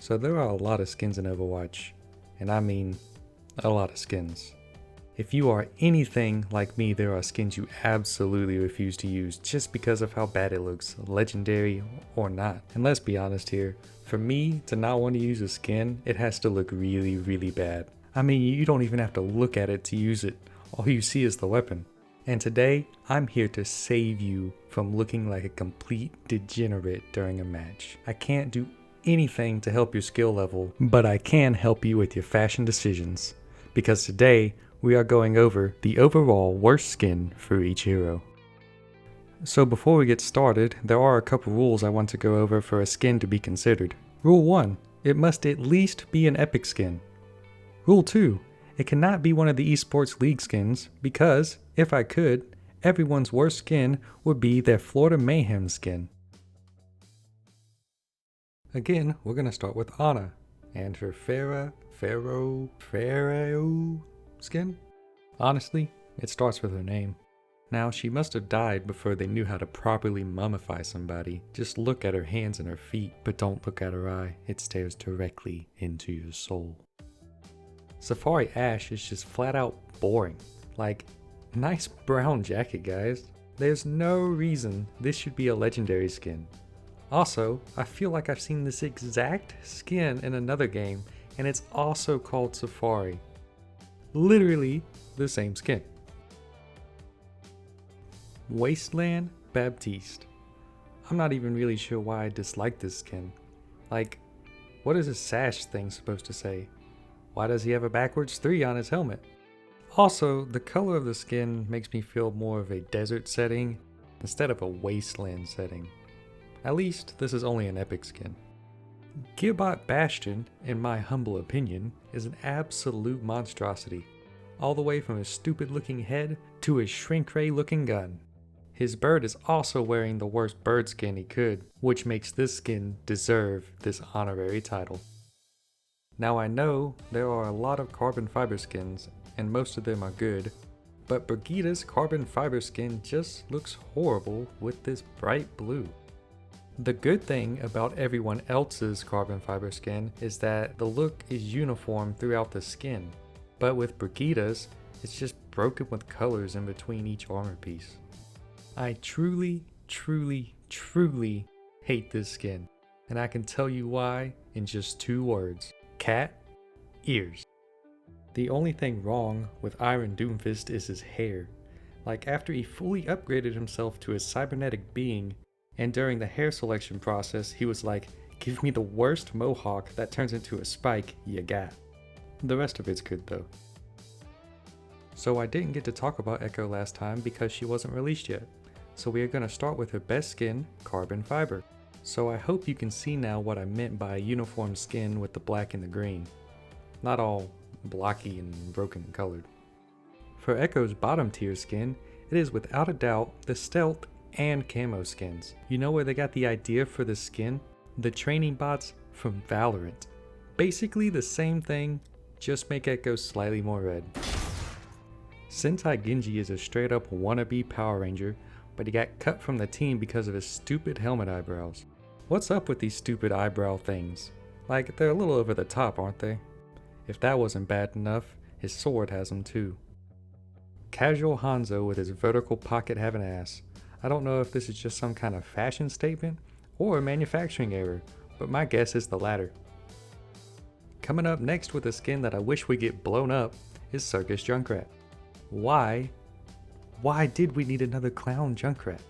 So there are a lot of skins in Overwatch, and I mean a lot of skins. If you are anything like me, there are skins you absolutely refuse to use just because of how bad it looks, legendary or not. And let's be honest here, for me to not want to use a skin, it has to look really, really bad. I mean, you don't even have to look at it to use it. All you see is the weapon. And today, I'm here to save you from looking like a complete degenerate during a match. I can't do anything to help your skill level, but I can help you with your fashion decisions. Because today, we are going over the overall worst skin for each hero. So before we get started, there are a couple rules I want to go over for a skin to be considered. Rule 1, it must at least be an epic skin. Rule 2, it cannot be one of the esports league skins because, if I could, everyone's worst skin would be their Florida Mayhem skin. Again, we're going to start with Ana and her Pharaoh skin. Honestly, it starts with her name. Now, she must have died before they knew how to properly mummify somebody. Just look at her hands and her feet, but don't look at her eye. It stares directly into your soul. Safari Ash is just flat out boring. Like, nice brown jacket, guys. There's no reason this should be a legendary skin. Also, I feel like I've seen this exact skin in another game, and it's also called Safari. Literally the same skin. Wasteland Baptiste. I'm not even really sure why I dislike this skin. Like, what is his sash thing supposed to say? Why does he have a backwards 3 on his helmet? Also, the color of the skin makes me feel more of a desert setting instead of a wasteland setting. At least, this is only an epic skin. Gearbot Bastion, in my humble opinion, is an absolute monstrosity. All the way from his stupid looking head to his shrink ray looking gun. His bird is also wearing the worst bird skin he could, which makes this skin deserve this honorary title. Now I know there are a lot of carbon fiber skins, and most of them are good, but Brigida's carbon fiber skin just looks horrible with this bright blue. The good thing about everyone else's carbon fiber skin is that the look is uniform throughout the skin, but with Brigida's, it's just broken with colors in between each armor piece. I truly hate this skin, and I can tell you why in just 2 words. Cat ears. The only thing wrong with Iron Doomfist is his hair. Like, after he fully upgraded himself to a cybernetic being, and during the hair selection process he was like, give me the worst mohawk that turns into a spike you got. The rest of it's good though. So I didn't get to talk about Echo last time because she wasn't released yet. So we are going to start with her best skin, carbon fiber. So I hope you can see now what I meant by a uniform skin with the black and the green. Not all blocky and broken colored. For Echo's bottom tier skin, it is without a doubt the stealth and camo skins. You know where they got the idea for the skin? The training bots from Valorant. Basically the same thing, just make Echo slightly more red. Sentai Genji is a straight up wannabe Power Ranger, but he got cut from the team because of his stupid helmet eyebrows. What's up with these stupid eyebrow things? Like, they're a little over the top, aren't they? If that wasn't bad enough, his sword has them too. Casual Hanzo with his vertical pocket having ass. I don't know if this is just some kind of fashion statement or a manufacturing error, but my guess is the latter. Coming up next with a skin that I wish would get blown up is Circus Junkrat. Why did we need another clown Junkrat?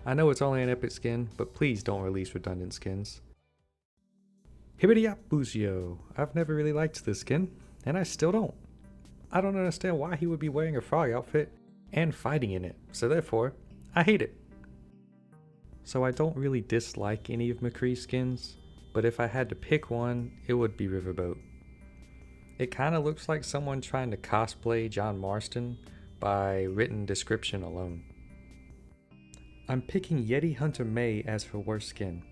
I know it's only an epic skin, but please don't release redundant skins. Hibbidiapuzio. I've never really liked this skin, and I still don't. I don't understand why he would be wearing a frog outfit and fighting in it, so therefore, I hate it. So I don't really dislike any of McCree's skins, but if I had to pick one, it would be Riverboat. It kinda looks like someone trying to cosplay John Marston by written description alone. I'm picking Yeti Hunter May as her worst skin.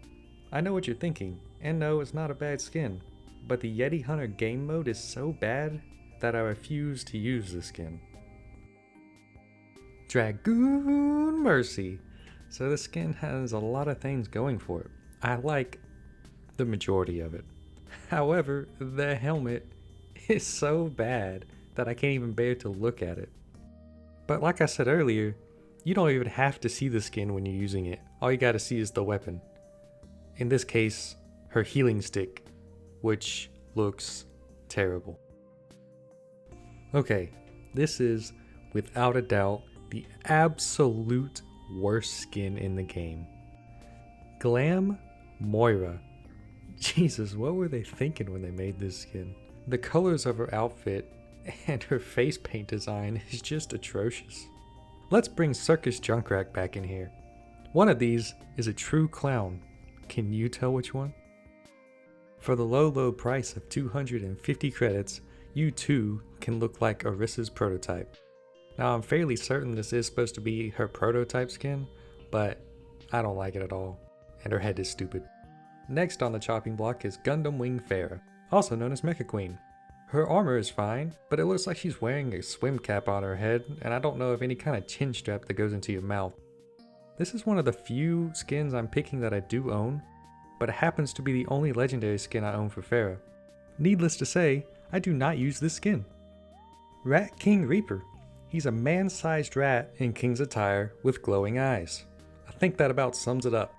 I know what you're thinking, and no, it's not a bad skin, but the Yeti Hunter game mode is so bad that I refuse to use the skin. Dragoon Mercy. So the skin has a lot of things going for it. I like the majority of it. However, the helmet is so bad that I can't even bear to look at it. But like I said earlier, you don't even have to see the skin when you're using it. All you gotta see is the weapon. In this case, her healing stick, which looks terrible. Okay, this is, without a doubt, the absolute worst skin in the game. Glam Moira. Jesus, what were they thinking when they made this skin? The colors of her outfit and her face paint design is just atrocious. Let's bring Circus Junkrat back in here. One of these is a true clown. Can you tell which one? For the low price of 250 credits, you too can look like Orissa's prototype. Now I'm fairly certain this is supposed to be her prototype skin, but I don't like it at all, and her head is stupid. Next on the chopping block is Gundam Wing Farah, also known as Mecha Queen. Her armor is fine, but it looks like she's wearing a swim cap on her head, and I don't know of any kind of chin strap that goes into your mouth. This is one of the few skins I'm picking that I do own, but it happens to be the only legendary skin I own for Farah. Needless to say, I do not use this skin. Rat King Reaper. He's a man-sized rat in King's attire with glowing eyes. I think that about sums it up.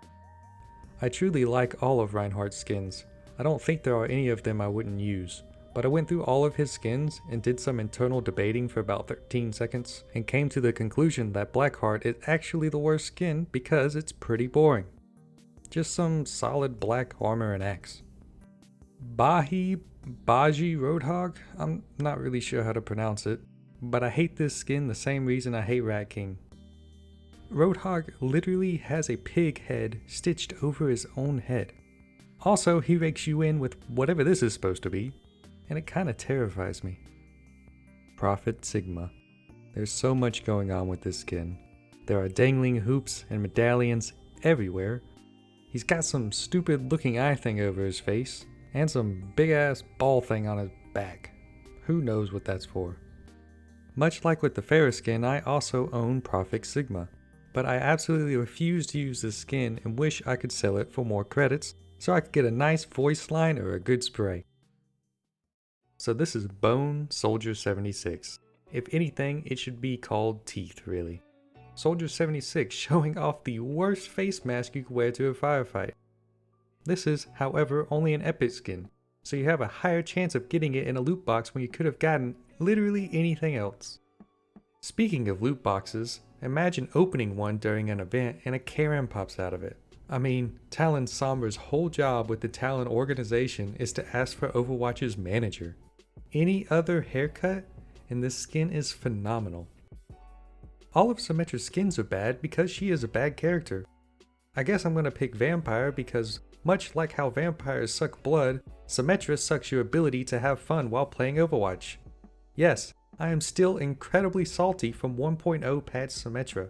I truly like all of Reinhardt's skins. I don't think there are any of them I wouldn't use, but I went through all of his skins and did some internal debating for about 13 seconds and came to the conclusion that Blackheart is actually the worst skin because it's pretty boring. Just some solid black armor and axe. Baji Roadhog? I'm not really sure how to pronounce it, but I hate this skin the same reason I hate Rat King. Roadhog literally has a pig head stitched over his own head. Also, he rakes you in with whatever this is supposed to be, and it kinda terrifies me. Prophet Sigma. There's so much going on with this skin. There are dangling hoops and medallions everywhere. He's got some stupid looking eye thing over his face, and some big ass ball thing on his back. Who knows what that's for? Much like with the Farah skin, I also own Prophet Sigma, but I absolutely refuse to use this skin and wish I could sell it for more credits so I could get a nice voice line or a good spray. So this is Bone Soldier 76. If anything, it should be called Teeth, really. Soldier 76 showing off the worst face mask you could wear to a firefight. This is, however, only an epic skin, so you have a higher chance of getting it in a loot box when you could have gotten literally anything else. Speaking of loot boxes, imagine opening one during an event and a Karen pops out of it. I mean, Talon Sombra's whole job with the Talon organization is to ask for Overwatch's manager. Any other haircut, and this skin is phenomenal. All of Symmetra's skins are bad because she is a bad character. I guess I'm gonna pick Vampire because, much like how vampires suck blood, Symmetra sucks your ability to have fun while playing Overwatch. Yes, I am still incredibly salty from 1.0 patch Symmetra.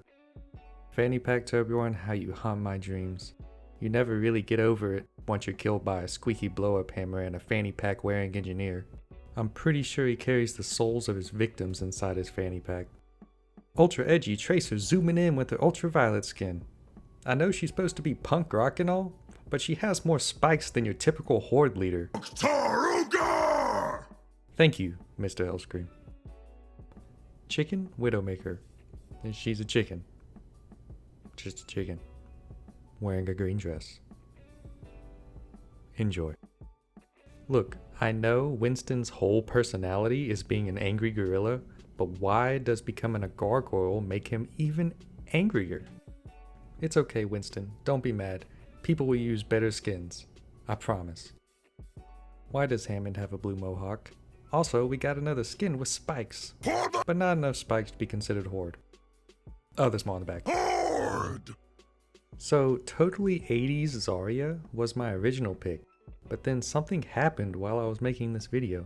Fanny Pack Torbjorn, how you haunt my dreams. You never really get over it once you're killed by a squeaky blow-up hammer and a fanny pack wearing engineer. I'm pretty sure he carries the souls of his victims inside his fanny pack. Ultra edgy Tracer zooming in with her ultraviolet skin. I know she's supposed to be punk rock and all, but she has more spikes than your typical horde leader. Taruga! Thank you, Mr. Hellscream. Chicken Widowmaker. And she's a chicken. Just a chicken. Wearing a green dress. Enjoy. Look, I know Winston's whole personality is being an angry gorilla, but why does becoming a gargoyle make him even angrier? It's okay, Winston. Don't be mad. People will use better skins. I promise. Why does Hammond have a blue mohawk? Also, we got another skin with spikes, but not enough spikes to be considered horde. Oh, there's more on the back. Horde! So, totally 80s Zarya was my original pick, but then something happened while I was making this video.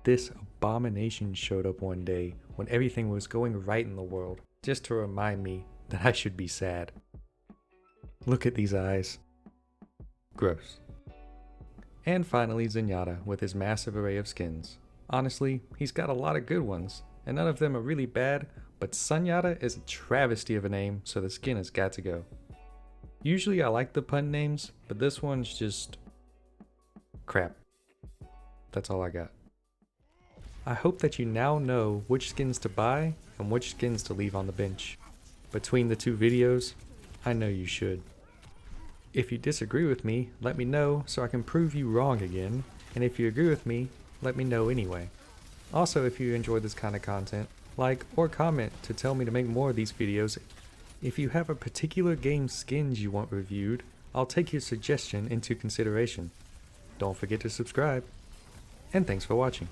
This abomination showed up one day when everything was going right in the world, just to remind me that I should be sad. Look at these eyes. Gross. And finally Zenyatta with his massive array of skins. Honestly, he's got a lot of good ones, and none of them are really bad, but Sunyata is a travesty of a name, so the skin has got to go. Usually I like the pun names, but this one's just crap. That's all I got. I hope that you now know which skins to buy and which skins to leave on the bench. Between the two videos, I know you should. If you disagree with me, let me know so I can prove you wrong again, and if you agree with me, let me know anyway. Also, if you enjoy this kind of content, like or comment to tell me to make more of these videos. If you have a particular game's skins you want reviewed, I'll take your suggestion into consideration. Don't forget to subscribe, and thanks for watching.